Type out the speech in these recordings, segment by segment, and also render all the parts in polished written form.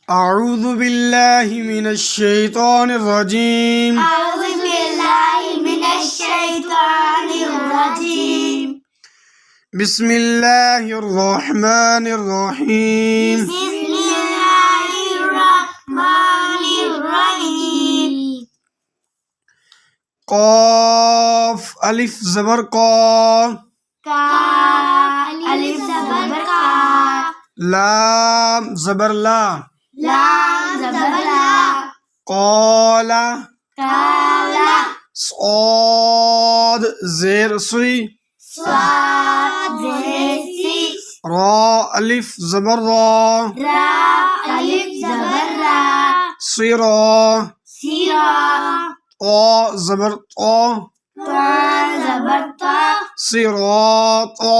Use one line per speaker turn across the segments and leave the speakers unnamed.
أعوذ بالله من الشيطان الرجيم
أعوذ بالله من الشيطان الرجيم
بسم الله الرحمن الرحيم
بسم الله الرحمن الرحيم
قاف ألف زبر قا
كاف ألف زبر كا
لام زبر لا
لام زبر لا
قال
قال
صاد زير صي
صاد زي
را ألف زبر را
را ألف زبر را
صرا
سيرا
طا زبر طا
طا زبر طا
صراطا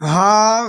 ها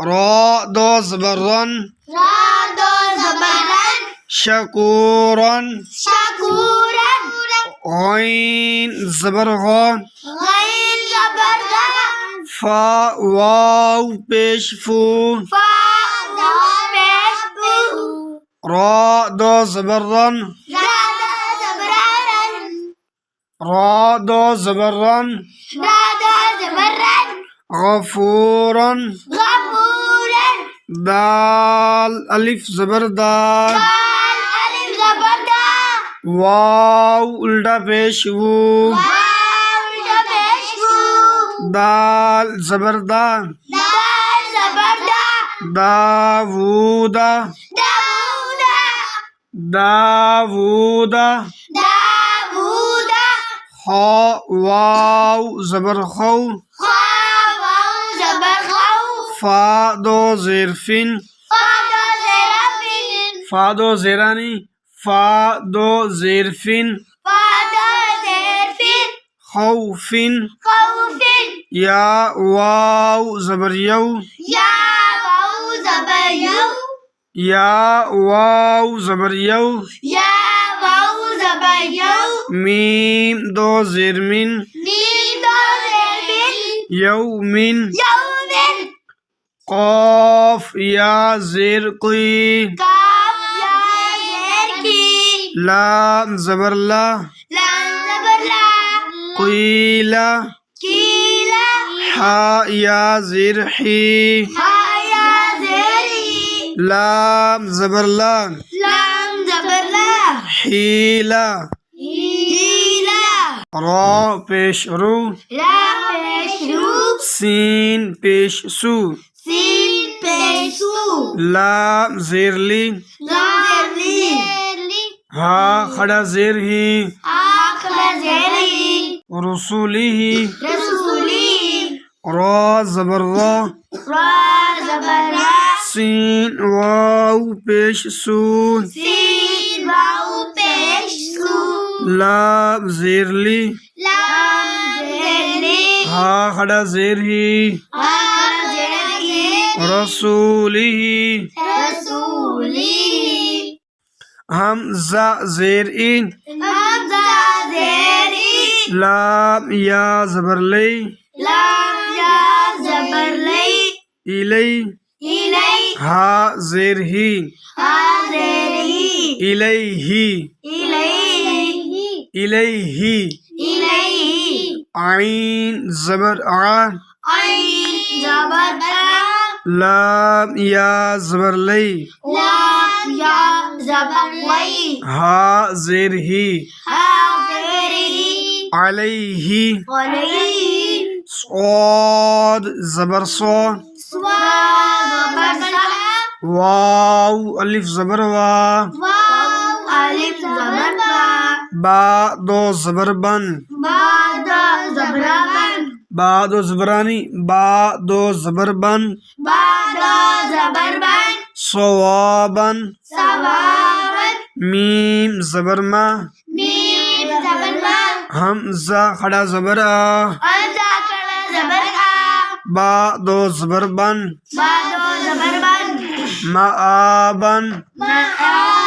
را دو زبرن
را دو زبرن
شکورن
شکورن
غین زبر غا
غین زبر غا
فا واو پیش فو
فا واو پیش فو
را دو زبرن
را دو زبرن
را دو زبرن
را دو زبرن
غفورن
غفورن
دال الف زبر دال
دال الف زبر دا
واو الٹا پیش وو
واو پیش فو
دال زبر دا
دال زبر دا
داوودا
داوودا
داوودا
داوودا
خا واو زبر خو
خا واو زبر خو
فا دو زیرفن
فا دو زرفین
فا دو زیرانی فا دو زیرفن
فا دو زرفین
خوفن
خوفین
یا واو زبر یو
یا واو زبر یو
یا واو زبر یو
یا واو زبر یو
میم دو زیرمن
میم دو زرفین
یومن
یومن
قاف یا زیر قی
کاف یا زیر کی
لام زبر لا
لام زبر لا
قیلا
کیلا
حا یا زیر حی
ہا یا زیر ہی
لام زبر لا
لام زبر لا
حیلا
ہیلا
را پیش رو
را پیش رو
سین پیش سو
سین پیش سو
لام زیر لی
لام زیر لی
ہا کھڑا زیر ہی
آخر زیر ہی
رسولی ہی
رسولی
را زبر را
را زبر را
سین واو پیش سو
سین واو پیش سو
لام زیر لی
لام زیر لی
ہا کھڑا زیر ہی
آخر زیر ہی
رسولی ہی
رسولی
حمزہ زیر این
حمزہ زیر ای
لام یا زبر لی
لام یا زبر لی
الی
الی
ہا زیر ہی
ہا زیر ہی
الیہی
الیہ
الیہی
الیہ
عین زبر آ
عین زبر آ
لام یا زبر لی
لام یا زبر لی
ہا زیر ہی
ہا زیر ہی
علیہی
علیہ
صاد زبر صا
سوا زبر سا
واو الف زبر وا
واو الف زبر با
با دو زبر بن
بعد زبر بن
با دو زبرانی با دو زبر بن
بعد زبر بن
صوابن
ثوابن
میم زبر ما
میم زبر با
حمزہ کھڑا زبر آ
حمزہ کڑا زبر آ
با دو زبر بن
بعد زبر بن
معابن
مآب